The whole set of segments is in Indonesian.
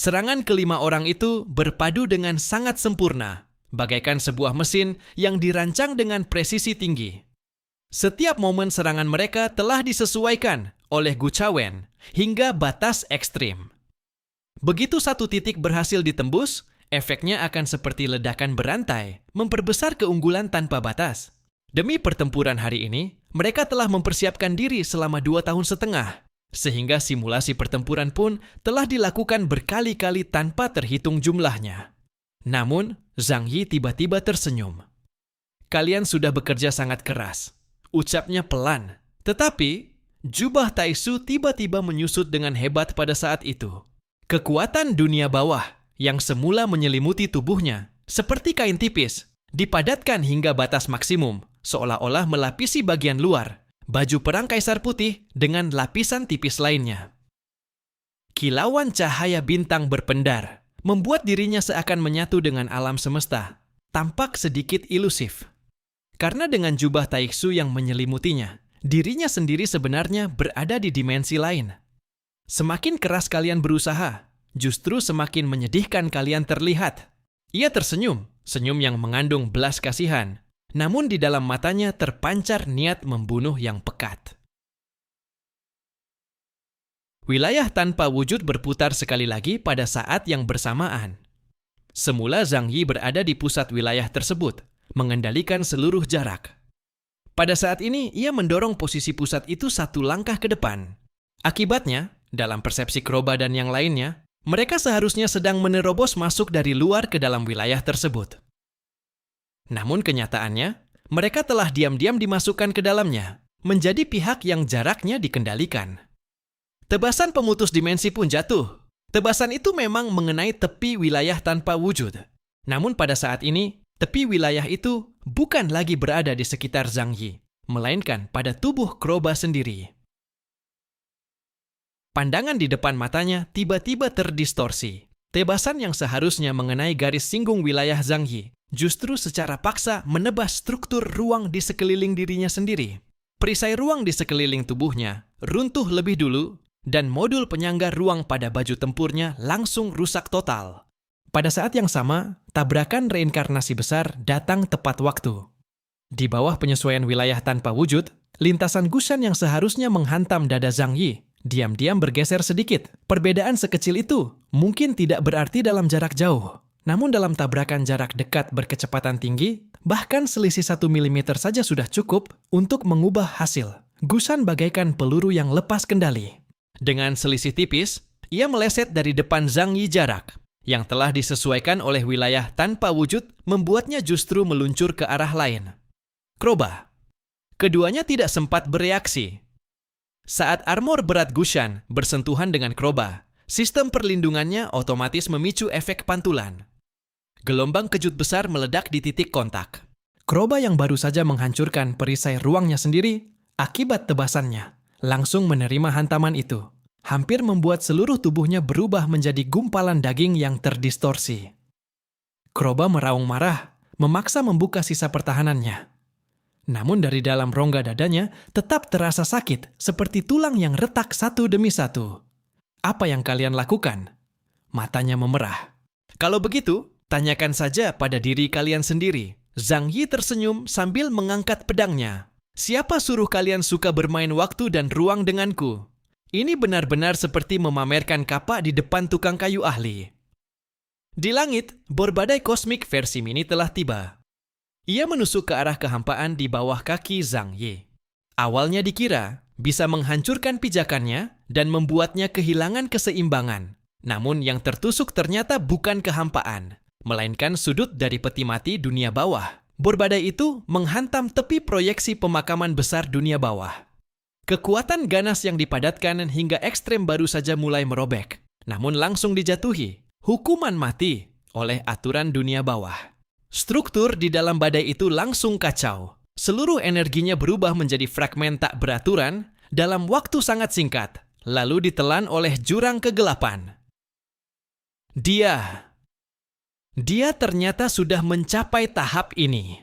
Serangan kelima orang itu berpadu dengan sangat sempurna, bagaikan sebuah mesin yang dirancang dengan presisi tinggi. Setiap momen serangan mereka telah disesuaikan oleh Gu Chawen hingga batas ekstrim. Begitu satu titik berhasil ditembus, efeknya akan seperti ledakan berantai, memperbesar keunggulan tanpa batas. Demi pertempuran hari ini, mereka telah mempersiapkan diri selama 2 tahun setengah, sehingga simulasi pertempuran pun telah dilakukan berkali-kali tanpa terhitung jumlahnya. Namun, Zhang Yi tiba-tiba tersenyum. "Kalian sudah bekerja sangat keras," ucapnya pelan. Tetapi, jubah Taisu tiba-tiba menyusut dengan hebat pada saat itu. Kekuatan dunia bawah yang semula menyelimuti tubuhnya, seperti kain tipis, dipadatkan hingga batas maksimum, seolah-olah melapisi bagian luar baju perang Kaisar Putih dengan lapisan tipis lainnya. Kilauan cahaya bintang berpendar, membuat dirinya seakan menyatu dengan alam semesta, tampak sedikit ilusif. Karena dengan jubah Taiksu yang menyelimutinya, dirinya sendiri sebenarnya berada di dimensi lain. Semakin keras kalian berusaha, justru semakin menyedihkan kalian terlihat. Ia tersenyum, senyum yang mengandung belas kasihan. Namun di dalam matanya terpancar niat membunuh yang pekat. Wilayah tanpa wujud berputar sekali lagi pada saat yang bersamaan. Semula Zhang Yi berada di pusat wilayah tersebut, mengendalikan seluruh jarak. Pada saat ini, ia mendorong posisi pusat itu 1 langkah ke depan. Akibatnya, dalam persepsi Kroba dan yang lainnya, mereka seharusnya sedang menerobos masuk dari luar ke dalam wilayah tersebut. Namun kenyataannya, mereka telah diam-diam dimasukkan ke dalamnya, menjadi pihak yang jaraknya dikendalikan. Tebasan pemutus dimensi pun jatuh. Tebasan itu memang mengenai tepi wilayah tanpa wujud. Namun pada saat ini, tepi wilayah itu bukan lagi berada di sekitar Zhang Yi, melainkan pada tubuh Kroba sendiri. Pandangan di depan matanya tiba-tiba terdistorsi. Tebasan yang seharusnya mengenai garis singgung wilayah Zhang Yi justru secara paksa menebas struktur ruang di sekeliling dirinya sendiri. Perisai ruang di sekeliling tubuhnya runtuh lebih dulu, dan modul penyangga ruang pada baju tempurnya langsung rusak total. Pada saat yang sama, tabrakan reinkarnasi besar datang tepat waktu. Di bawah penyesuaian wilayah tanpa wujud, lintasan Gushan yang seharusnya menghantam dada Zhang Yi diam-diam bergeser sedikit. Perbedaan sekecil itu mungkin tidak berarti dalam jarak jauh. Namun dalam tabrakan jarak dekat berkecepatan tinggi, bahkan selisih 1 mm saja sudah cukup untuk mengubah hasil. Gushan bagaikan peluru yang lepas kendali. Dengan selisih tipis, ia meleset dari depan Zhang Yi jarak, yang telah disesuaikan oleh wilayah tanpa wujud membuatnya justru meluncur ke arah lain. Kroba. Keduanya tidak sempat bereaksi. Saat armor berat Gushan bersentuhan dengan Kroba, sistem perlindungannya otomatis memicu efek pantulan. Gelombang kejut besar meledak di titik kontak. Kroba yang baru saja menghancurkan perisai ruangnya sendiri, akibat tebasannya, langsung menerima hantaman itu. Hampir membuat seluruh tubuhnya berubah menjadi gumpalan daging yang terdistorsi. Kroba meraung marah, memaksa membuka sisa pertahanannya. Namun dari dalam rongga dadanya tetap terasa sakit, seperti tulang yang retak satu demi satu. "Apa yang kalian lakukan?" Matanya memerah. "Kalau begitu, tanyakan saja pada diri kalian sendiri." Zhang Yi tersenyum sambil mengangkat pedangnya. "Siapa suruh kalian suka bermain waktu dan ruang denganku? Ini benar-benar seperti memamerkan kapak di depan tukang kayu ahli." Di langit, borbadai kosmik versi mini telah tiba. Ia menusuk ke arah kehampaan di bawah kaki Zhang Yi. Awalnya dikira bisa menghancurkan pijakannya dan membuatnya kehilangan keseimbangan. Namun yang tertusuk ternyata bukan kehampaan, melainkan sudut dari peti mati dunia bawah. Borbadai itu menghantam tepi proyeksi pemakaman besar dunia bawah. Kekuatan ganas yang dipadatkan hingga ekstrem baru saja mulai merobek, namun langsung dijatuhi, hukuman mati, oleh aturan dunia bawah. Struktur di dalam badai itu langsung kacau. Seluruh energinya berubah menjadi fragmen tak beraturan dalam waktu sangat singkat, lalu ditelan oleh jurang kegelapan. Dia ternyata sudah mencapai tahap ini.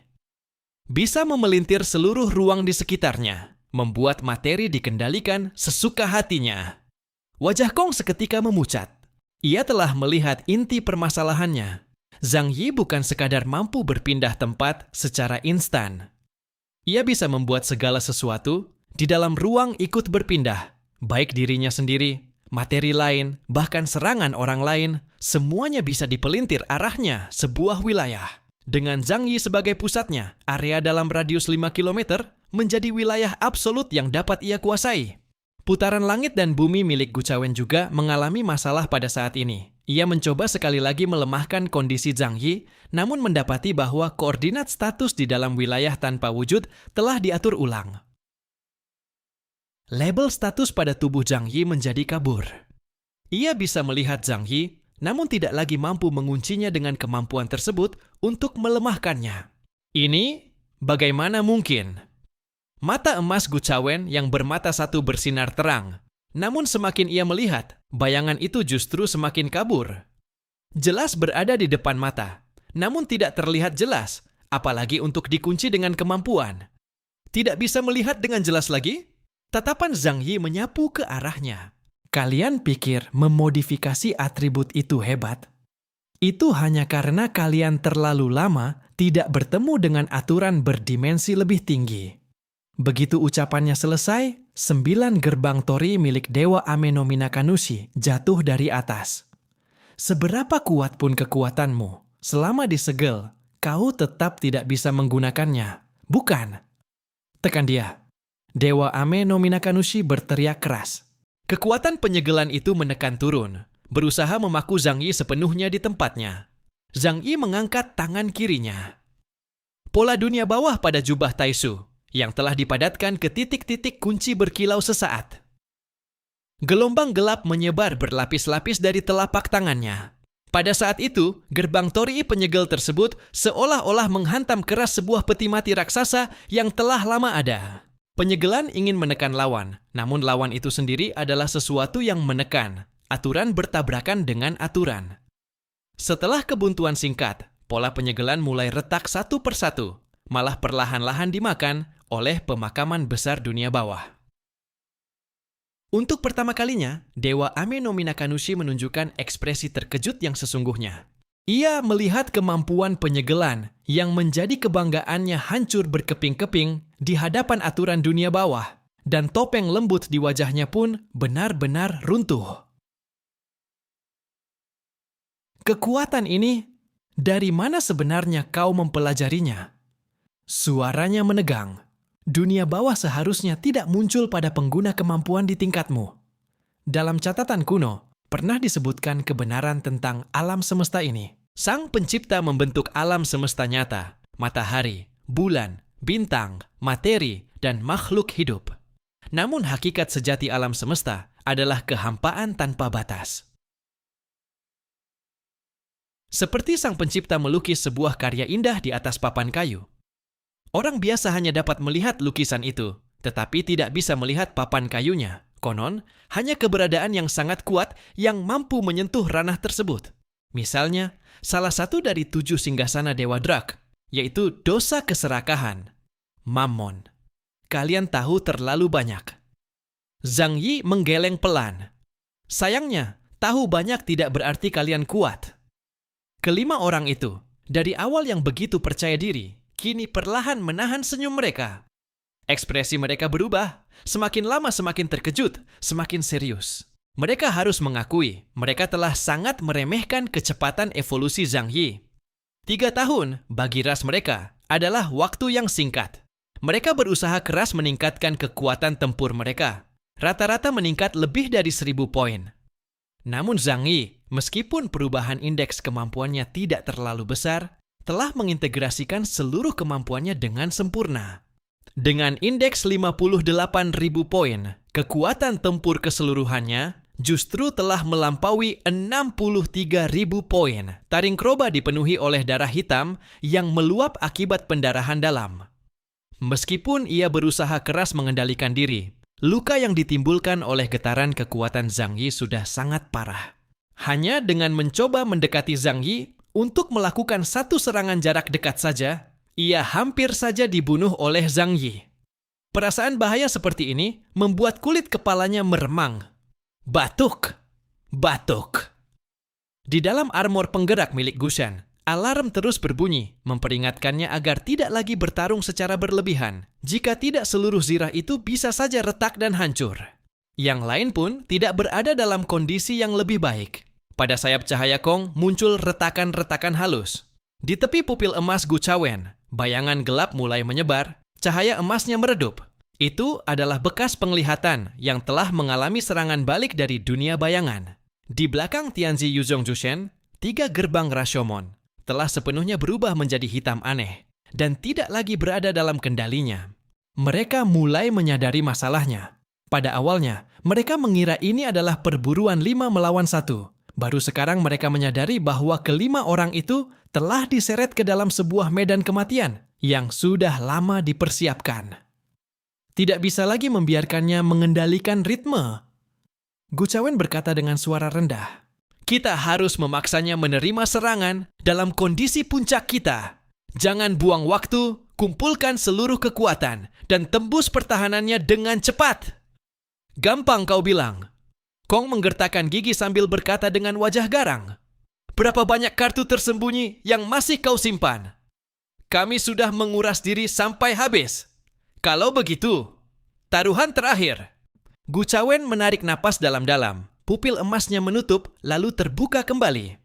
Bisa memelintir seluruh ruang di sekitarnya, membuat materi dikendalikan sesuka hatinya. Wajah Kong seketika memucat. Ia telah melihat inti permasalahannya. Zhang Yi bukan sekadar mampu berpindah tempat secara instan. Ia bisa membuat segala sesuatu di dalam ruang ikut berpindah, baik dirinya sendiri, materi lain, bahkan serangan orang lain, semuanya bisa dipelintir arahnya sebuah wilayah. Dengan Zhang Yi sebagai pusatnya, area dalam radius 5 km menjadi wilayah absolut yang dapat ia kuasai. Putaran langit dan bumi milik Gu Chawen juga mengalami masalah pada saat ini. Ia mencoba sekali lagi melemahkan kondisi Zhang Yi, namun mendapati bahwa koordinat status di dalam wilayah tanpa wujud telah diatur ulang. Label status pada tubuh Zhang Yi menjadi kabur. Ia bisa melihat Zhang Yi, namun tidak lagi mampu menguncinya dengan kemampuan tersebut untuk melemahkannya. Ini bagaimana mungkin? Mata emas Gu Chawen yang bermata satu bersinar terang. Namun semakin ia melihat, bayangan itu justru semakin kabur. Jelas berada di depan mata, namun tidak terlihat jelas, apalagi untuk dikunci dengan kemampuan. Tidak bisa melihat dengan jelas lagi? Tatapan Zhang Yi menyapu ke arahnya. Kalian pikir memodifikasi atribut itu hebat? Itu hanya karena kalian terlalu lama tidak bertemu dengan aturan berdimensi lebih tinggi. Begitu ucapannya selesai, 9 gerbang tori milik Dewa Ame no Minakanushi jatuh dari atas. Seberapa kuat pun kekuatanmu, selama disegel, kau tetap tidak bisa menggunakannya, bukan? Tekan dia. Dewa Ame no Minakanushi berteriak keras. Kekuatan penyegelan itu menekan turun, berusaha memaku Zhang Yi sepenuhnya di tempatnya. Zhang Yi mengangkat tangan kirinya. Pola dunia bawah pada jubah Taisu yang telah dipadatkan ke titik-titik kunci berkilau sesaat. Gelombang gelap menyebar berlapis-lapis dari telapak tangannya. Pada saat itu, gerbang torii penyegel tersebut seolah-olah menghantam keras sebuah peti mati raksasa yang telah lama ada. Penyegelan ingin menekan lawan, namun lawan itu sendiri adalah sesuatu yang menekan. Aturan bertabrakan dengan aturan. Setelah kebuntuan singkat, pola penyegelan mulai retak satu persatu, malah perlahan-lahan dimakan oleh pemakaman besar dunia bawah. Untuk pertama kalinya, Dewa Ame no Minakanushi menunjukkan ekspresi terkejut yang sesungguhnya. Ia melihat kemampuan penyegelan yang menjadi kebanggaannya hancur berkeping-keping di hadapan aturan dunia bawah, dan topeng lembut di wajahnya pun benar-benar runtuh. Kekuatan ini, dari mana sebenarnya kau mempelajarinya? Suaranya menegang. Dunia bawah seharusnya tidak muncul pada pengguna kemampuan di tingkatmu. Dalam catatan kuno, pernah disebutkan kebenaran tentang alam semesta ini. Sang pencipta membentuk alam semesta nyata, matahari, bulan, bintang, materi, dan makhluk hidup. Namun hakikat sejati alam semesta adalah kehampaan tanpa batas. Seperti sang pencipta melukis sebuah karya indah di atas papan kayu. Orang biasa hanya dapat melihat lukisan itu, tetapi tidak bisa melihat papan kayunya. Konon, hanya keberadaan yang sangat kuat yang mampu menyentuh ranah tersebut. Misalnya, salah satu dari 7 singgasana Dewa Drak, yaitu dosa keserakahan, Mammon. Kalian tahu terlalu banyak. Zhang Yi menggeleng pelan. Sayangnya, tahu banyak tidak berarti kalian kuat. Kelima orang itu, dari awal yang begitu percaya diri, kini perlahan menahan senyum mereka. Ekspresi mereka berubah, semakin lama semakin terkejut, semakin serius. Mereka harus mengakui, mereka telah sangat meremehkan kecepatan evolusi Zhang Yi. 3 tahun bagi ras mereka adalah waktu yang singkat. Mereka berusaha keras meningkatkan kekuatan tempur mereka. Rata-rata meningkat lebih dari 1000 poin. Namun Zhang Yi, meskipun perubahan indeks kemampuannya tidak terlalu besar, telah mengintegrasikan seluruh kemampuannya dengan sempurna. Dengan indeks 58.000 poin, kekuatan tempur keseluruhannya justru telah melampaui 63.000 poin. Taring Kroba dipenuhi oleh darah hitam yang meluap akibat pendarahan dalam. Meskipun ia berusaha keras mengendalikan diri, luka yang ditimbulkan oleh getaran kekuatan Zhang Yi sudah sangat parah. Hanya dengan mencoba mendekati Zhang Yi untuk melakukan satu serangan jarak dekat saja, ia hampir saja dibunuh oleh Zhang Yi. Perasaan bahaya seperti ini membuat kulit kepalanya meremang. Batuk, batuk. Di dalam armor penggerak milik Gushan, alarm terus berbunyi, memperingatkannya agar tidak lagi bertarung secara berlebihan. Jika tidak, seluruh zirah itu bisa saja retak dan hancur. Yang lain pun tidak berada dalam kondisi yang lebih baik. Pada sayap cahaya Kong muncul retakan-retakan halus. Di tepi pupil emas Gu Chawen, bayangan gelap mulai menyebar, cahaya emasnya meredup. Itu adalah bekas penglihatan yang telah mengalami serangan balik dari dunia bayangan. Di belakang Tianzi Yuzhong Jushen, 3 gerbang Rashomon telah sepenuhnya berubah menjadi hitam aneh dan tidak lagi berada dalam kendalinya. Mereka mulai menyadari masalahnya. Pada awalnya, mereka mengira ini adalah perburuan 5 melawan 1. Baru sekarang mereka menyadari bahwa kelima orang itu telah diseret ke dalam sebuah medan kematian yang sudah lama dipersiapkan. Tidak bisa lagi membiarkannya mengendalikan ritme. Gu Chawen berkata dengan suara rendah, "Kita harus memaksanya menerima serangan dalam kondisi puncak kita. Jangan buang waktu, kumpulkan seluruh kekuatan, dan tembus pertahanannya dengan cepat." "Gampang kau bilang." Kong menggertakkan gigi sambil berkata dengan wajah garang, "Berapa banyak kartu tersembunyi yang masih kau simpan? Kami sudah menguras diri sampai habis. Kalau begitu, taruhan terakhir." Gu Chawen menarik napas dalam-dalam. Pupil emasnya menutup lalu terbuka kembali.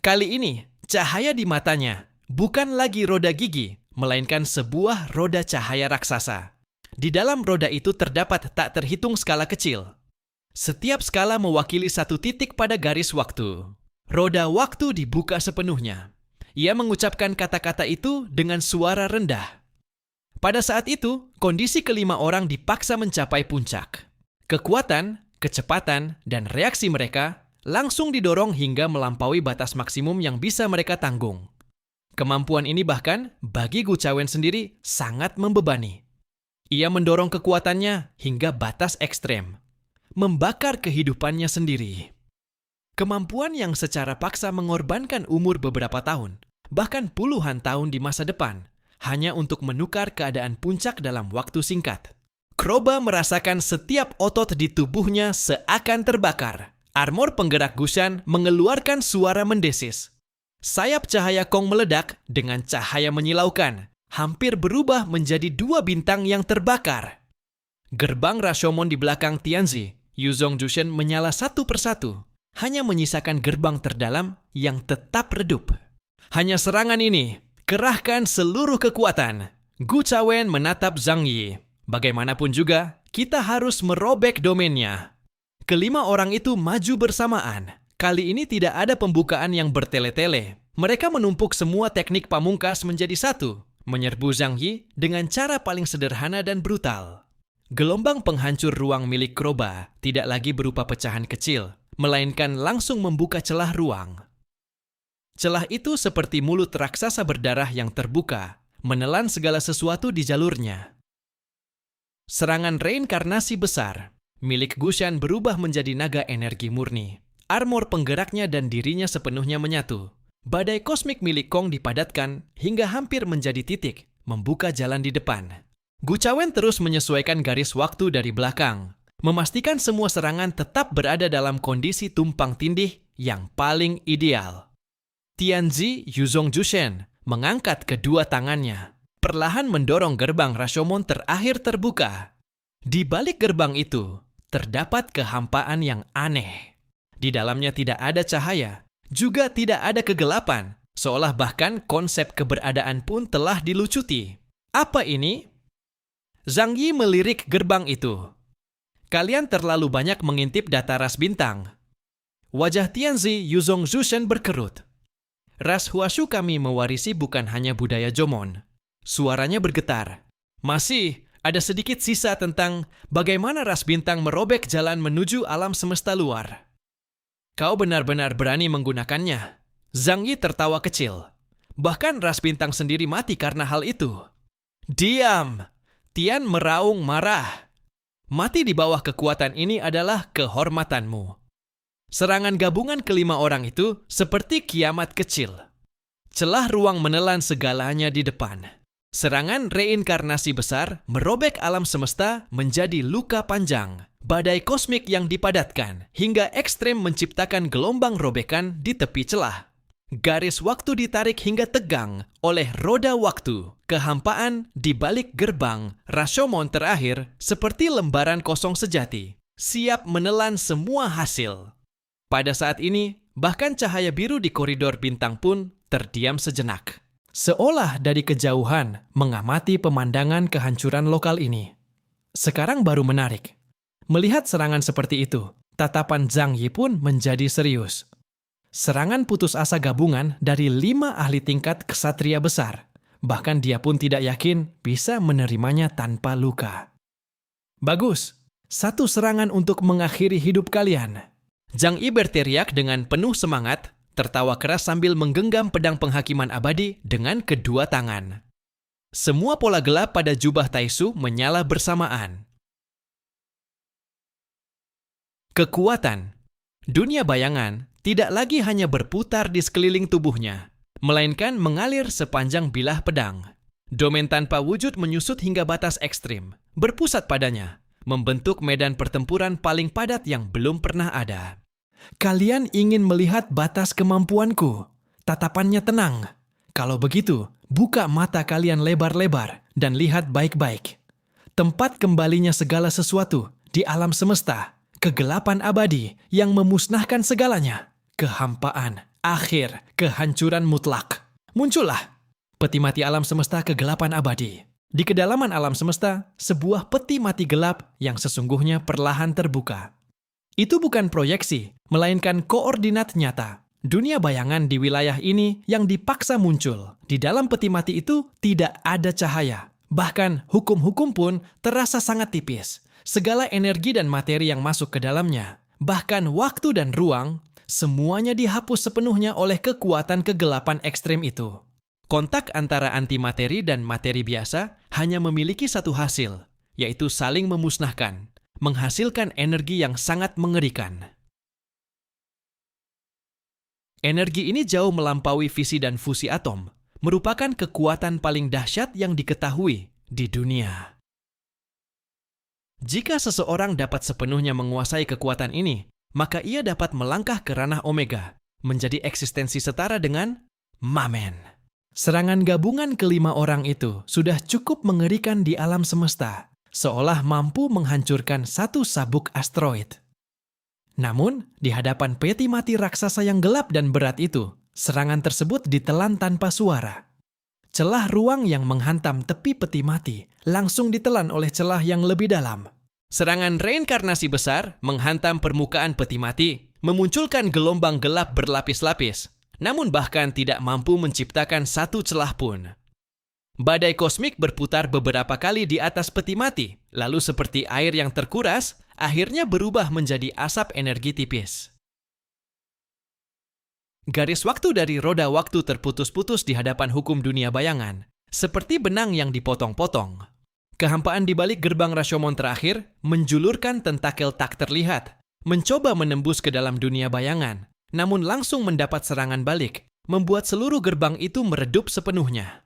Kali ini, cahaya di matanya bukan lagi roda gigi, melainkan sebuah roda cahaya raksasa. Di dalam roda itu terdapat tak terhitung skala kecil. Setiap skala mewakili satu titik pada garis waktu. Roda waktu dibuka sepenuhnya. Ia mengucapkan kata-kata itu dengan suara rendah. Pada saat itu, kondisi kelima orang dipaksa mencapai puncak. Kekuatan, kecepatan, dan reaksi mereka langsung didorong hingga melampaui batas maksimum yang bisa mereka tanggung. Kemampuan ini bahkan bagi Gu Chawen sendiri sangat membebani. Ia mendorong kekuatannya hingga batas ekstrem, membakar kehidupannya sendiri. Kemampuan yang secara paksa mengorbankan umur beberapa tahun, bahkan puluhan tahun di masa depan, hanya untuk menukar keadaan puncak dalam waktu singkat. Kroba merasakan setiap otot di tubuhnya seakan terbakar. Armor penggerak Gushan mengeluarkan suara mendesis. Sayap cahaya Kong meledak dengan cahaya menyilaukan, hampir berubah menjadi 2 bintang yang terbakar. Gerbang Rashomon di belakang Tianzi, Yuzhong Jushen menyala satu persatu, hanya menyisakan gerbang terdalam yang tetap redup. Hanya serangan ini, kerahkan seluruh kekuatan. Gu Chawen menatap Zhang Yi. Bagaimanapun juga, kita harus merobek domainnya. Kelima orang itu maju bersamaan. Kali ini tidak ada pembukaan yang bertele-tele. Mereka menumpuk semua teknik pamungkas menjadi satu, menyerbu Zhang Yi dengan cara paling sederhana dan brutal. Gelombang penghancur ruang milik Kroba tidak lagi berupa pecahan kecil, melainkan langsung membuka celah ruang. Celah itu seperti mulut raksasa berdarah yang terbuka, menelan segala sesuatu di jalurnya. Serangan reinkarnasi besar milik Gushan berubah menjadi naga energi murni. Armor penggeraknya dan dirinya sepenuhnya menyatu. Badai kosmik milik Kong dipadatkan hingga hampir menjadi titik, membuka jalan di depan. Gu Chawen terus menyesuaikan garis waktu dari belakang, memastikan semua serangan tetap berada dalam kondisi tumpang tindih yang paling ideal. Tianzi Yuzhong Jushen mengangkat kedua tangannya, perlahan mendorong gerbang Rashomon terakhir terbuka. Di balik gerbang itu, terdapat kehampaan yang aneh. Di dalamnya tidak ada cahaya, juga tidak ada kegelapan, seolah bahkan konsep keberadaan pun telah dilucuti. Apa ini? Zhang Yi melirik gerbang itu. Kalian terlalu banyak mengintip data ras bintang. Wajah Tianzi Yuzhong Jushen berkerut. Ras Huashu kami mewarisi bukan hanya budaya Jomon. Suaranya bergetar. Masih ada sedikit sisa tentang bagaimana ras bintang merobek jalan menuju alam semesta luar. Kau benar-benar berani menggunakannya. Zhang Yi tertawa kecil. Bahkan ras bintang sendiri mati karena hal itu. Diam! Tian meraung marah. Mati di bawah kekuatan ini adalah kehormatanmu. Serangan gabungan kelima orang itu seperti kiamat kecil. Celah ruang menelan segalanya di depan. Serangan reinkarnasi besar merobek alam semesta menjadi luka panjang. badai kosmik yang dipadatkan hingga ekstrem menciptakan gelombang robekan di tepi celah. Garis waktu ditarik hingga tegang oleh roda waktu. Kehampaan di balik gerbang Rashomon terakhir seperti lembaran kosong sejati, siap menelan semua hasil. Pada saat ini, bahkan cahaya biru di koridor bintang pun terdiam sejenak. Seolah dari kejauhan mengamati pemandangan kehancuran lokal ini. Sekarang baru menarik. Melihat serangan seperti itu, tatapan Zhang Yi pun menjadi serius. Serangan putus asa gabungan dari 5 ahli tingkat ksatria besar. Bahkan dia pun tidak yakin bisa menerimanya tanpa luka. Bagus, satu serangan untuk mengakhiri hidup kalian. Zhang Yi berteriak dengan penuh semangat, tertawa keras sambil menggenggam pedang penghakiman abadi dengan kedua tangan. Semua pola gelap pada jubah Taisu menyala bersamaan. Kekuatan. Dunia bayangan tidak lagi hanya berputar di sekeliling tubuhnya, melainkan mengalir sepanjang bilah pedang. Domain tanpa wujud menyusut hingga batas ekstrim, berpusat padanya, membentuk medan pertempuran paling padat yang belum pernah ada. Kalian ingin melihat batas kemampuanku? Tatapannya tenang. Kalau begitu, buka mata kalian lebar-lebar dan lihat baik-baik. Tempat kembalinya segala sesuatu di alam semesta, kegelapan abadi yang memusnahkan segalanya, kehampaan, akhir, kehancuran mutlak. Muncullah peti mati alam semesta kegelapan abadi. Di kedalaman alam semesta, sebuah peti mati gelap yang sesungguhnya perlahan terbuka. Itu bukan proyeksi, melainkan koordinat nyata. Dunia bayangan di wilayah ini yang dipaksa muncul. Di dalam peti mati itu tidak ada cahaya. Bahkan hukum-hukum pun terasa sangat tipis. Segala energi dan materi yang masuk ke dalamnya, bahkan waktu dan ruang, semuanya dihapus sepenuhnya oleh kekuatan kegelapan ekstrem itu. Kontak antara antimateri dan materi biasa hanya memiliki satu hasil, yaitu saling memusnahkan, menghasilkan energi yang sangat mengerikan. Energi ini jauh melampaui fisi dan fusi atom, merupakan kekuatan paling dahsyat yang diketahui di dunia. Jika seseorang dapat sepenuhnya menguasai kekuatan ini, maka ia dapat melangkah ke ranah Omega, menjadi eksistensi setara dengan Mamen. Serangan gabungan kelima orang itu sudah cukup mengerikan di alam semesta, seolah mampu menghancurkan satu sabuk asteroid. Namun, di hadapan peti mati raksasa yang gelap dan berat itu, serangan tersebut ditelan tanpa suara. Celah ruang yang menghantam tepi peti mati langsung ditelan oleh celah yang lebih dalam. Serangan reinkarnasi besar menghantam permukaan peti mati, memunculkan gelombang gelap berlapis-lapis, namun bahkan tidak mampu menciptakan satu celah pun. Badai kosmik berputar beberapa kali di atas peti mati, lalu seperti air yang terkuras, akhirnya berubah menjadi asap energi tipis. Garis waktu dari roda waktu terputus-putus di hadapan hukum dunia bayangan, seperti benang yang dipotong-potong. Kehampaan di balik gerbang Rashomon terakhir menjulurkan tentakel tak terlihat, mencoba menembus ke dalam dunia bayangan, namun langsung mendapat serangan balik, membuat seluruh gerbang itu meredup sepenuhnya.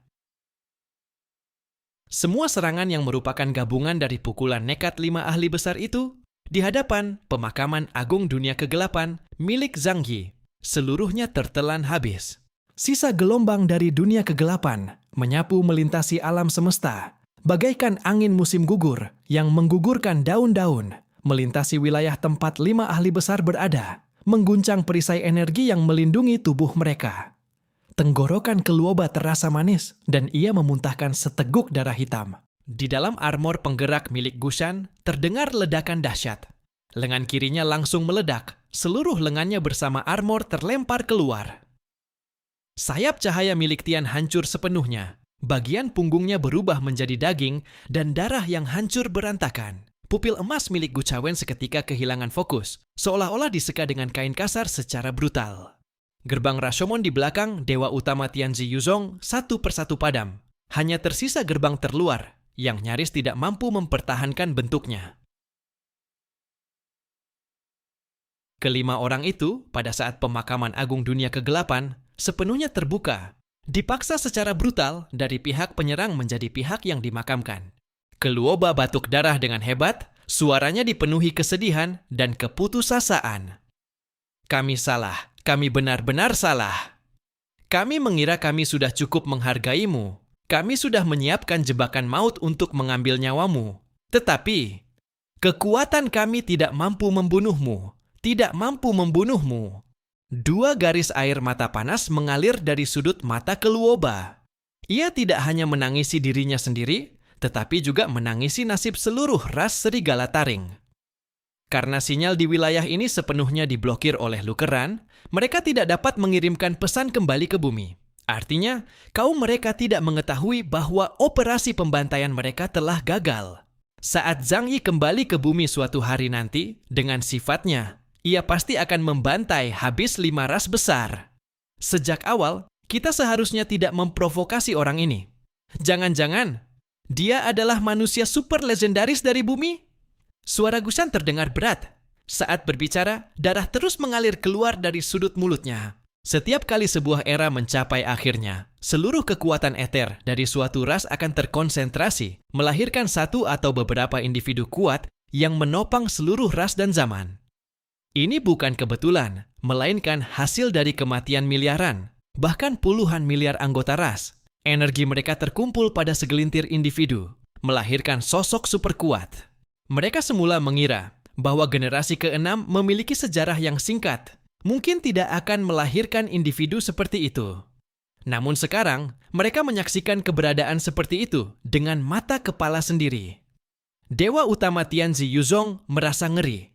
Semua serangan yang merupakan gabungan dari pukulan nekat 5 ahli besar itu, di hadapan pemakaman agung dunia kegelapan milik Zhang Yi, seluruhnya tertelan habis. Sisa gelombang dari dunia kegelapan menyapu melintasi alam semesta, bagaikan angin musim gugur yang menggugurkan daun-daun, melintasi wilayah tempat 5 ahli besar berada, mengguncang perisai energi yang melindungi tubuh mereka. Tenggorokan Keluoba terasa manis dan ia memuntahkan seteguk darah hitam. Di dalam armor penggerak milik Gushan terdengar ledakan dahsyat. Lengan kirinya langsung meledak, seluruh lengannya bersama armor terlempar keluar. Sayap cahaya milik Tian hancur sepenuhnya. Bagian punggungnya berubah menjadi daging dan darah yang hancur berantakan. Pupil emas milik Gu Chawen seketika kehilangan fokus, seolah-olah diseka dengan kain kasar secara brutal. Gerbang Rashomon di belakang Dewa Utama Tianzi Yuzong satu persatu padam. Hanya tersisa gerbang terluar yang nyaris tidak mampu mempertahankan bentuknya. Kelima orang itu, pada saat pemakaman agung dunia kegelapan, sepenuhnya terbuka, dipaksa secara brutal dari pihak penyerang menjadi pihak yang dimakamkan. Keluoba batuk darah dengan hebat, Suaranya dipenuhi kesedihan dan keputusasaan. Kami salah, kami benar-benar salah. Kami mengira kami sudah cukup menghargaimu. Kami sudah menyiapkan jebakan maut untuk mengambil nyawamu. Tetapi, kekuatan kami tidak mampu membunuhmu. Tidak mampu membunuhmu. 2 garis air mata panas mengalir dari sudut mata Keluoba. Ia tidak hanya menangisi dirinya sendiri, tetapi juga menangisi nasib seluruh ras serigala taring. Karena sinyal di wilayah ini sepenuhnya diblokir oleh Lukeran, mereka tidak dapat mengirimkan pesan kembali ke bumi. Artinya, kaum mereka tidak mengetahui bahwa operasi pembantaian mereka telah gagal. Saat Zhang Yi kembali ke bumi suatu hari nanti, dengan sifatnya, ia pasti akan membantai habis 5 ras besar. Sejak awal, kita seharusnya tidak memprovokasi orang ini. Jangan-jangan, dia adalah manusia super legendaris dari bumi? Suara Gusan terdengar berat. Saat berbicara, darah terus mengalir keluar dari sudut mulutnya. Setiap kali sebuah era mencapai akhirnya, seluruh kekuatan eter dari suatu ras akan terkonsentrasi, melahirkan satu atau beberapa individu kuat yang menopang seluruh ras dan zaman. Ini bukan kebetulan, melainkan hasil dari kematian miliaran, bahkan puluhan miliar anggota ras. Energi mereka terkumpul pada segelintir individu, melahirkan sosok super kuat. Mereka semula mengira bahwa generasi ke-6 memiliki sejarah yang singkat, mungkin tidak akan melahirkan individu seperti itu. Namun sekarang, mereka menyaksikan keberadaan seperti itu dengan mata kepala sendiri. Dewa utama Tianzi Yuzong merasa ngeri.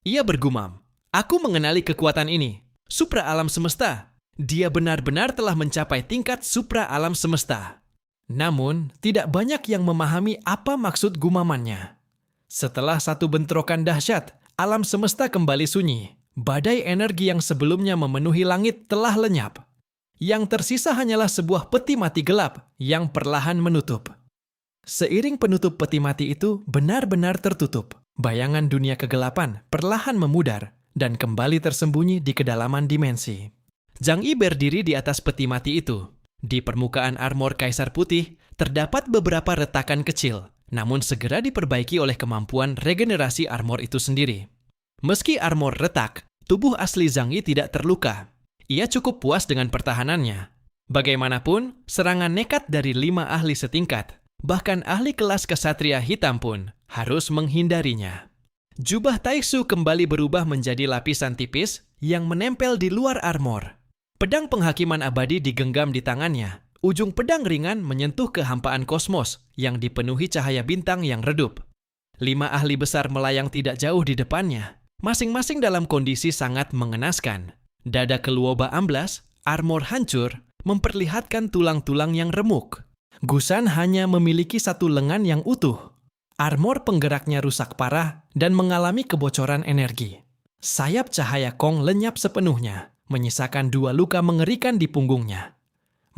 Ia bergumam, "Aku mengenali kekuatan ini, supra alam semesta. Dia benar-benar telah mencapai tingkat supra alam semesta." Namun, tidak banyak yang memahami apa maksud gumamannya. Setelah satu bentrokan dahsyat, alam semesta kembali sunyi. Badai energi yang sebelumnya memenuhi langit telah lenyap. Yang tersisa hanyalah sebuah peti mati gelap yang perlahan menutup. Seiring penutup peti mati itu benar-benar tertutup, bayangan dunia kegelapan perlahan memudar dan kembali tersembunyi di kedalaman dimensi. Zhang Yi berdiri di atas peti mati itu. Di permukaan armor Kaisar Putih terdapat beberapa retakan kecil, namun segera diperbaiki oleh kemampuan regenerasi armor itu sendiri. Meski armor retak, tubuh asli Zhang Yi tidak terluka. Ia cukup puas dengan pertahanannya. Bagaimanapun, serangan nekat dari 5 ahli setingkat, bahkan ahli kelas kesatria hitam pun, harus menghindarinya. Jubah Taixu kembali berubah menjadi lapisan tipis yang menempel di luar armor. Pedang penghakiman abadi digenggam di tangannya. Ujung pedang ringan menyentuh kehampaan kosmos yang dipenuhi cahaya bintang yang redup. 5 ahli besar melayang tidak jauh di depannya, masing-masing dalam kondisi sangat mengenaskan. Dada Keluoba amblas, armor hancur, memperlihatkan tulang-tulang yang remuk. Gusan hanya memiliki satu lengan yang utuh. Armor penggeraknya rusak parah dan mengalami kebocoran energi. Sayap cahaya Kong lenyap sepenuhnya, menyisakan 2 luka mengerikan di punggungnya.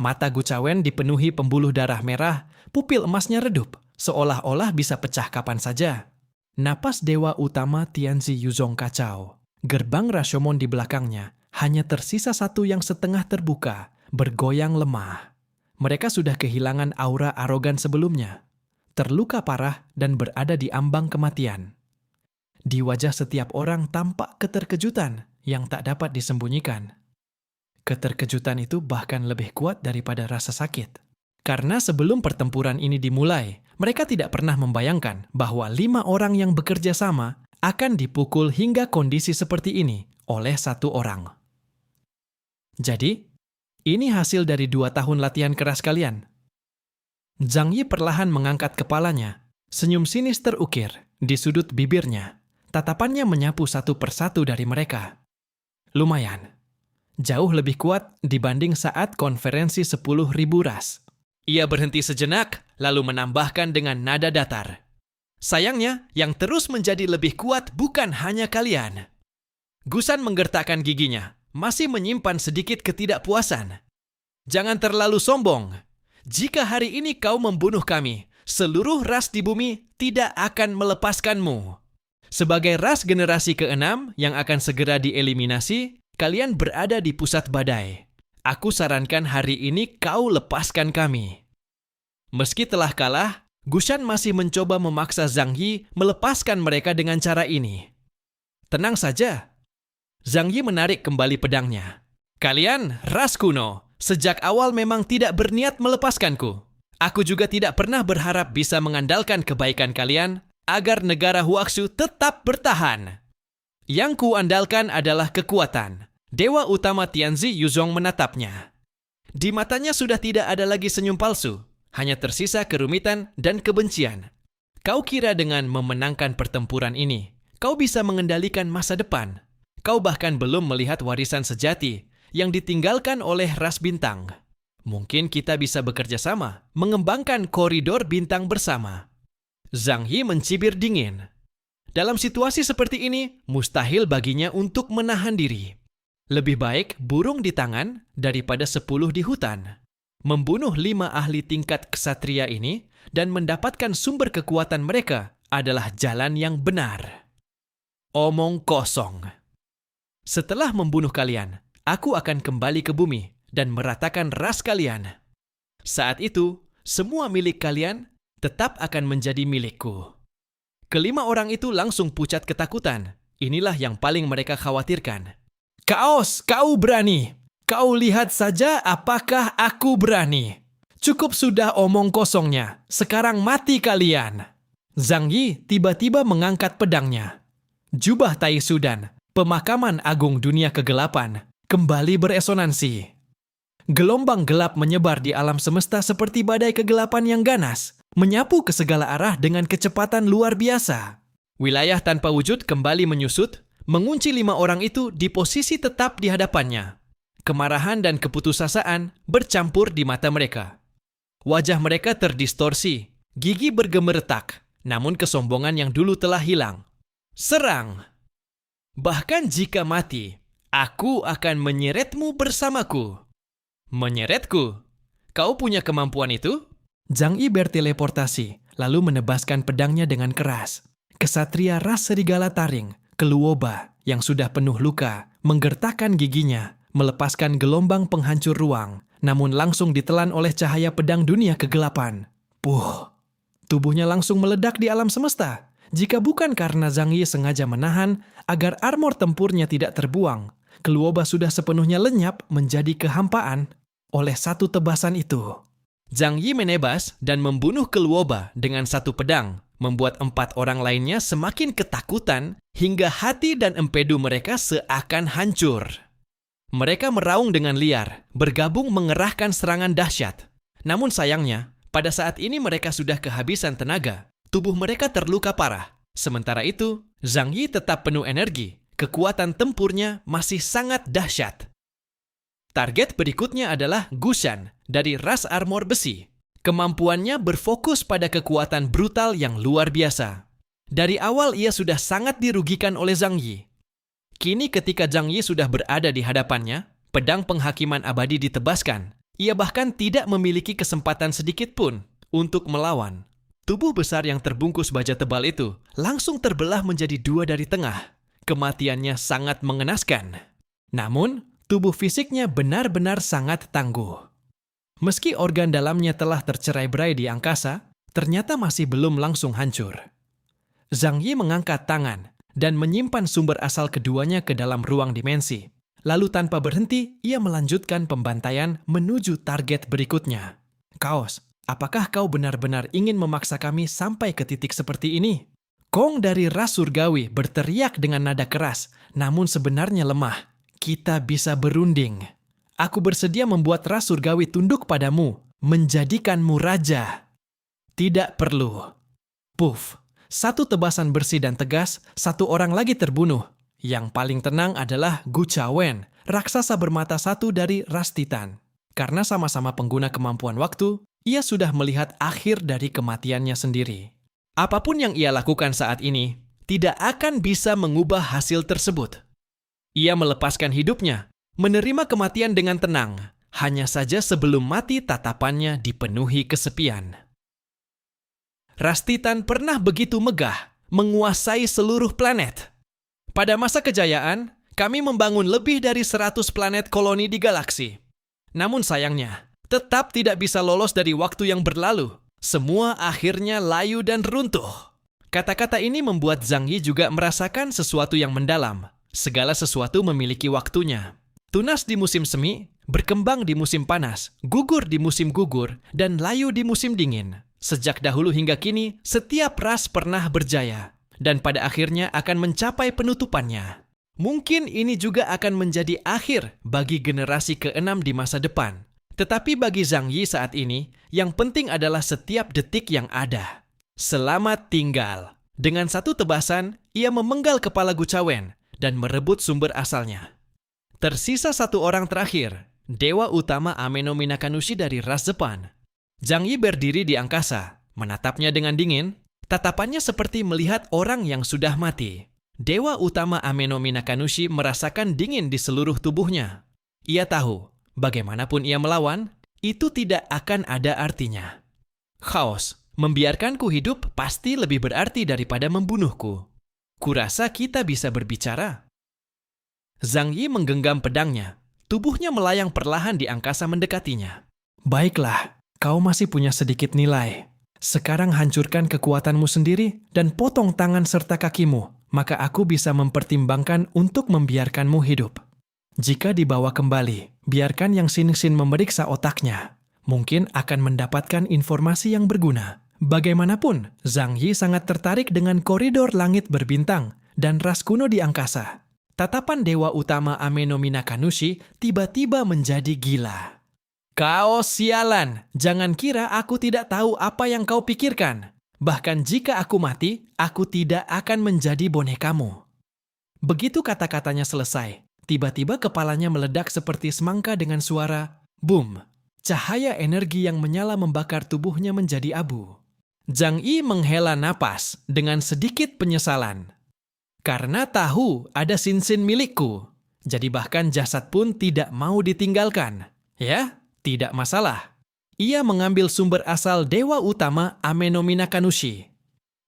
Mata Gucawen dipenuhi pembuluh darah merah, pupil emasnya redup, seolah-olah bisa pecah kapan saja. Napas Dewa Utama Tianzi Yuzong kacau. Gerbang Rashomon di belakangnya hanya tersisa satu yang setengah terbuka, bergoyang lemah. Mereka sudah kehilangan aura arogan sebelumnya, terluka parah dan berada di ambang kematian. Di wajah setiap orang tampak keterkejutan yang tak dapat disembunyikan. Keterkejutan itu bahkan lebih kuat daripada rasa sakit. Karena sebelum pertempuran ini dimulai, mereka tidak pernah membayangkan bahwa 5 orang yang bekerja sama akan dipukul hingga kondisi seperti ini oleh 1 orang. Jadi, ini hasil dari 2 tahun latihan keras kalian. Zhang Yi perlahan mengangkat kepalanya. Senyum sinis terukir di sudut bibirnya. Tatapannya menyapu satu persatu dari mereka. Lumayan. Jauh lebih kuat dibanding saat konferensi 10.000 ras. Ia berhenti sejenak, lalu menambahkan dengan nada datar. Sayangnya, yang terus menjadi lebih kuat bukan hanya kalian. Gusan menggertakkan giginya, masih menyimpan sedikit ketidakpuasan. Jangan terlalu sombong. Jika hari ini kau membunuh kami, seluruh ras di bumi tidak akan melepaskanmu. Sebagai ras generasi ke-6 yang akan segera dieliminasi, kalian berada di pusat badai. Aku sarankan hari ini kau lepaskan kami. Meski telah kalah, Gushan masih mencoba memaksa Zhang Yi melepaskan mereka dengan cara ini. Tenang saja. Zhang Yi menarik kembali pedangnya. Kalian, ras kuno, sejak awal memang tidak berniat melepaskanku. Aku juga tidak pernah berharap bisa mengandalkan kebaikan kalian agar negara Huaxu tetap bertahan. Yang kuandalkan adalah kekuatan. Dewa utama Tianzi Yuzhong menatapnya. Di matanya sudah tidak ada lagi senyum palsu, hanya tersisa kerumitan dan kebencian. Kau kira dengan memenangkan pertempuran ini, kau bisa mengendalikan masa depan. Kau bahkan belum melihat warisan sejati yang ditinggalkan oleh ras bintang. Mungkin kita bisa bekerja sama, mengembangkan koridor bintang bersama. Zhang Yi mencibir dingin. Dalam situasi seperti ini, mustahil baginya untuk menahan diri. Lebih baik burung di tangan daripada 10 di hutan. Membunuh 5 ahli tingkat ksatria ini dan mendapatkan sumber kekuatan mereka adalah jalan yang benar. Omong kosong. Setelah membunuh kalian, aku akan kembali ke bumi dan meratakan ras kalian. Saat itu, semua milik kalian tetap akan menjadi milikku. Kelima orang itu langsung pucat ketakutan. Inilah yang paling mereka khawatirkan. Kaos, kau berani. Kau lihat saja apakah aku berani. Cukup sudah omong kosongnya. Sekarang mati kalian. Zhang Yi tiba-tiba mengangkat pedangnya. Jubah Tai Sudan, pemakaman agung dunia kegelapan, kembali beresonansi. Gelombang gelap menyebar di alam semesta seperti badai kegelapan yang ganas, menyapu ke segala arah dengan kecepatan luar biasa. Wilayah tanpa wujud kembali menyusut, mengunci 5 orang itu di posisi tetap di hadapannya. Kemarahan dan keputusasaan bercampur di mata mereka. Wajah mereka terdistorsi, gigi bergemeretak, namun kesombongan yang dulu telah hilang. Serang! Bahkan jika mati, aku akan menyeretmu bersamaku. Menyeretku? Kau punya kemampuan itu? Zhang Yi berteleportasi, lalu menebaskan pedangnya dengan keras. Kesatria ras serigala taring, Keluoba, yang sudah penuh luka, menggertakkan giginya, melepaskan gelombang penghancur ruang, namun langsung ditelan oleh cahaya pedang dunia kegelapan. Puh! Tubuhnya langsung meledak di alam semesta. Jika bukan karena Zhang Yi sengaja menahan agar armor tempurnya tidak terbuang, Keluoba sudah sepenuhnya lenyap menjadi kehampaan oleh satu tebasan itu. Zhang Yi menebas dan membunuh Keluoba dengan satu pedang, membuat 4 orang lainnya semakin ketakutan hingga hati dan empedu mereka seakan hancur. Mereka meraung dengan liar, bergabung mengerahkan serangan dahsyat. Namun sayangnya, pada saat ini mereka sudah kehabisan tenaga. Tubuh mereka terluka parah. Sementara itu, Zhang Yi tetap penuh energi. Kekuatan tempurnya masih sangat dahsyat. Target berikutnya adalah Gushan dari ras armor besi. Kemampuannya berfokus pada kekuatan brutal yang luar biasa. Dari awal ia sudah sangat dirugikan oleh Zhang Yi. Kini ketika Zhang Yi sudah berada di hadapannya, pedang penghakiman abadi ditebaskan. Ia bahkan tidak memiliki kesempatan sedikit pun untuk melawan. Tubuh besar yang terbungkus baja tebal itu langsung terbelah menjadi 2 dari tengah. Kematiannya sangat mengenaskan. Namun, tubuh fisiknya benar-benar sangat tangguh. Meski organ dalamnya telah tercerai-berai di angkasa, ternyata masih belum langsung hancur. Zhang Yi mengangkat tangan dan menyimpan sumber asal keduanya ke dalam ruang dimensi. Lalu tanpa berhenti, ia melanjutkan pembantaian menuju target berikutnya. Kaos, apakah kau benar-benar ingin memaksa kami sampai ke titik seperti ini? Kong dari ras surgawi berteriak dengan nada keras, namun sebenarnya lemah. Kita bisa berunding. Aku bersedia membuat ras surgawi tunduk padamu, menjadikanmu raja. Tidak perlu. Puff, satu tebasan bersih dan tegas, 1 orang lagi terbunuh. Yang paling tenang adalah Gu Chawen, raksasa bermata 1 dari ras Titan. Karena sama-sama pengguna kemampuan waktu, ia sudah melihat akhir dari kematiannya sendiri. Apapun yang ia lakukan saat ini, tidak akan bisa mengubah hasil tersebut. Ia melepaskan hidupnya, menerima kematian dengan tenang, hanya saja sebelum mati tatapannya dipenuhi kesepian. Ras Titan pernah begitu megah, menguasai seluruh planet. Pada masa kejayaan, kami membangun lebih dari 100 planet koloni di galaksi. Namun sayangnya, tetap tidak bisa lolos dari waktu yang berlalu. Semua akhirnya layu dan runtuh. Kata-kata ini membuat Zhang Yi juga merasakan sesuatu yang mendalam. Segala sesuatu memiliki waktunya. Tunas di musim semi, berkembang di musim panas, gugur di musim gugur, dan layu di musim dingin. Sejak dahulu hingga kini, setiap ras pernah berjaya. Dan pada akhirnya akan mencapai penutupannya. Mungkin ini juga akan menjadi akhir bagi generasi ke-6 di masa depan. Tetapi bagi Zhang Yi saat ini, yang penting adalah setiap detik yang ada. Selamat tinggal. Dengan satu tebasan, ia memenggal kepala Gu Chawen dan merebut sumber asalnya. Tersisa satu orang terakhir, Dewa Utama Ameno Minakanushi dari ras Jepang. Zhang Yi berdiri di angkasa, menatapnya dengan dingin, tatapannya seperti melihat orang yang sudah mati. Dewa Utama Ameno Minakanushi merasakan dingin di seluruh tubuhnya. Ia tahu, bagaimanapun ia melawan, itu tidak akan ada artinya. Chaos, membiarkanku hidup pasti lebih berarti daripada membunuhku. Kurasa kita bisa berbicara. Zhang Yi menggenggam pedangnya. Tubuhnya melayang perlahan di angkasa mendekatinya. Baiklah, kau masih punya sedikit nilai. Sekarang hancurkan kekuatanmu sendiri dan potong tangan serta kakimu, maka aku bisa mempertimbangkan untuk membiarkanmu hidup. Jika dibawa kembali, biarkan Yang Xingxin memeriksa otaknya. Mungkin akan mendapatkan informasi yang berguna. Bagaimanapun, Zhang Yi sangat tertarik dengan koridor langit berbintang dan ras kuno di angkasa. Tatapan Dewa Utama Ameno Minakanushi tiba-tiba menjadi gila. Kau sialan, jangan kira aku tidak tahu apa yang kau pikirkan. Bahkan jika aku mati, aku tidak akan menjadi bonekamu. Begitu kata-katanya selesai, tiba-tiba kepalanya meledak seperti semangka dengan suara boom. Cahaya energi yang menyala membakar tubuhnya menjadi abu. Zhang Yi menghela napas dengan sedikit penyesalan. Karena tahu ada Xingxin milikku, jadi bahkan jasad pun tidak mau ditinggalkan. Ya, tidak masalah. Ia mengambil sumber asal Dewa Utama Ameno Minakanushi.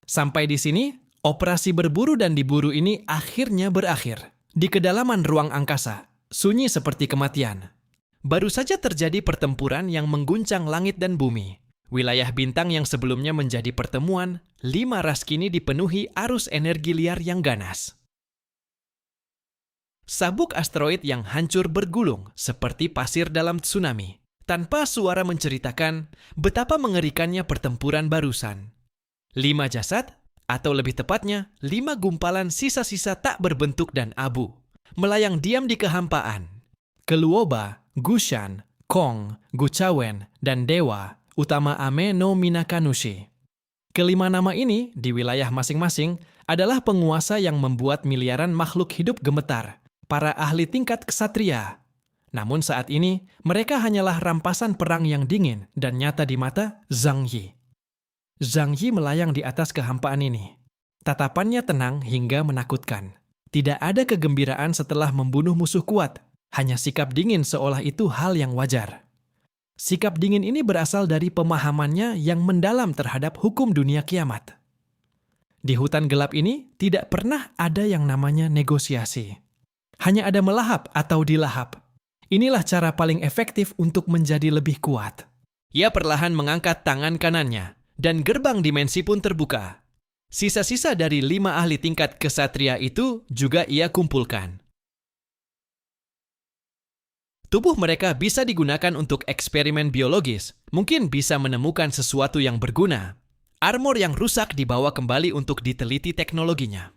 Sampai di sini, operasi berburu dan diburu ini akhirnya berakhir. Di kedalaman ruang angkasa, sunyi seperti kematian. Baru saja terjadi pertempuran yang mengguncang langit dan bumi. Wilayah bintang yang sebelumnya menjadi pertemuan, 5 ras kini dipenuhi arus energi liar yang ganas. Sabuk asteroid yang hancur bergulung seperti pasir dalam tsunami, tanpa suara menceritakan betapa mengerikannya pertempuran barusan. 5 jasad, atau lebih tepatnya 5 gumpalan sisa-sisa tak berbentuk dan abu, melayang diam di kehampaan. Keluoba, Gushan, Kong, Gu Chawen, dan Dewa Utama Ameno Minakanushi. Kelima nama ini di wilayah masing-masing adalah penguasa yang membuat miliaran makhluk hidup gemetar, para ahli tingkat ksatria. Namun saat ini, mereka hanyalah rampasan perang yang dingin dan nyata di mata Zhang Yi. Zhang Yi melayang di atas kehampaan ini. Tatapannya tenang hingga menakutkan. Tidak ada kegembiraan setelah membunuh musuh kuat, hanya sikap dingin seolah itu hal yang wajar. Sikap dingin ini berasal dari pemahamannya yang mendalam terhadap hukum dunia kiamat. Di hutan gelap ini tidak pernah ada yang namanya negosiasi. Hanya ada melahap atau dilahap. Inilah cara paling efektif untuk menjadi lebih kuat. Ia perlahan mengangkat tangan kanannya, dan gerbang dimensi pun terbuka. Sisa-sisa dari 5 ahli tingkat kesatria itu juga ia kumpulkan. Tubuh mereka bisa digunakan untuk eksperimen biologis, mungkin bisa menemukan sesuatu yang berguna. Armor yang rusak dibawa kembali untuk diteliti teknologinya.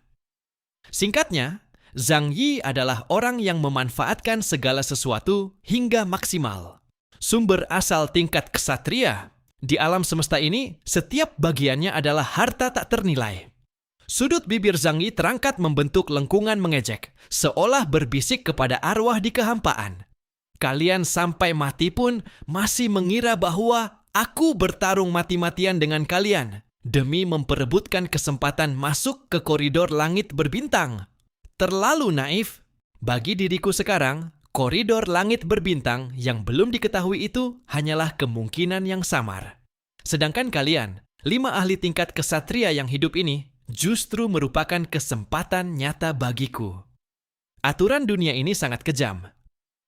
Singkatnya, Zhang Yi adalah orang yang memanfaatkan segala sesuatu hingga maksimal. Sumber asal tingkat ksatria. Di alam semesta ini, setiap bagiannya adalah harta tak ternilai. Sudut bibir Zhang Yi terangkat membentuk lengkungan mengejek, seolah berbisik kepada arwah di kehampaan. Kalian sampai mati pun masih mengira bahwa aku bertarung mati-matian dengan kalian demi memperebutkan kesempatan masuk ke koridor langit berbintang. Terlalu naif. Bagi diriku sekarang, koridor langit berbintang yang belum diketahui itu hanyalah kemungkinan yang samar. Sedangkan kalian, 5 ahli tingkat kesatria yang hidup ini, justru merupakan kesempatan nyata bagiku. Aturan dunia ini sangat kejam.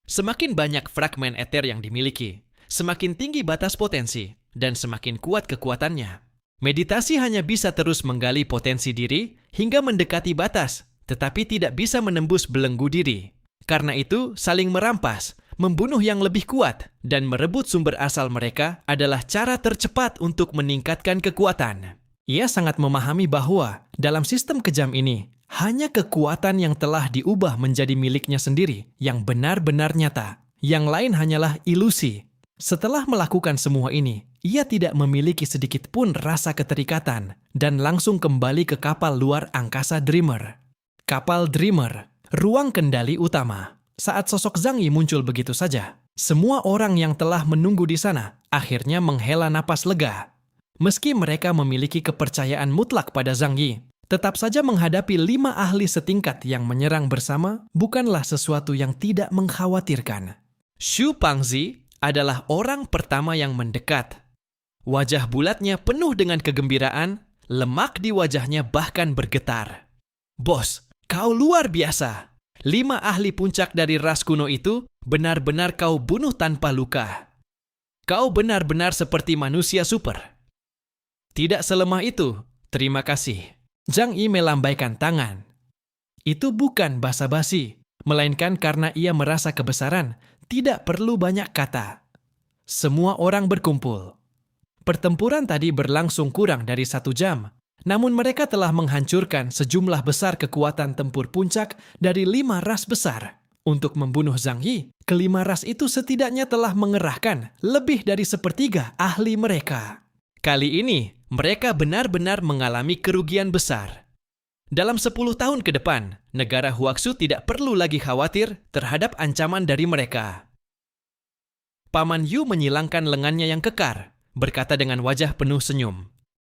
Semakin banyak fragmen eter yang dimiliki, semakin tinggi batas potensi. dan semakin kuat kekuatannya. Meditasi hanya bisa terus menggali potensi diri hingga mendekati batas, tetapi tidak bisa menembus belenggu diri. Karena itu, saling merampas, membunuh yang lebih kuat, dan merebut sumber asal mereka adalah cara tercepat untuk meningkatkan kekuatan. Ia sangat memahami bahwa dalam sistem kejam ini, hanya kekuatan yang telah diubah menjadi miliknya sendiri yang benar-benar nyata. Yang lain hanyalah ilusi. Setelah melakukan semua ini, ia tidak memiliki sedikit pun rasa keterikatan dan langsung kembali ke kapal luar angkasa Dreamer. Kapal Dreamer, ruang kendali utama. Saat sosok Zhang Yi muncul begitu saja, semua orang yang telah menunggu di sana akhirnya menghela napas lega. Meski mereka memiliki kepercayaan mutlak pada Zhang Yi, tetap saja menghadapi 5 ahli setingkat yang menyerang bersama bukanlah sesuatu yang tidak mengkhawatirkan. Xu Pangzi adalah orang pertama yang mendekat. Wajah bulatnya penuh dengan kegembiraan, lemak di wajahnya bahkan bergetar. "Bos, kau luar biasa. 5 ahli puncak dari ras kuno itu benar-benar kau bunuh tanpa luka. Kau benar-benar seperti manusia super." "Tidak selemah itu, terima kasih." Zhang Yi melambaikan tangan. Itu bukan basa-basi, melainkan karena ia merasa kebesaran. Tidak perlu banyak kata. Semua orang berkumpul. Pertempuran tadi berlangsung kurang dari 1 jam, namun mereka telah menghancurkan sejumlah besar kekuatan tempur puncak dari 5 ras besar. Untuk membunuh Zhang Yi, kelima ras itu setidaknya telah mengerahkan lebih dari 1/3 ahli mereka. Kali ini, mereka benar-benar mengalami kerugian besar. Dalam 10 tahun ke depan, negara Huaxu tidak perlu lagi khawatir terhadap ancaman dari mereka. Paman Yu menyilangkan lengannya yang kekar, berkata dengan wajah penuh senyum.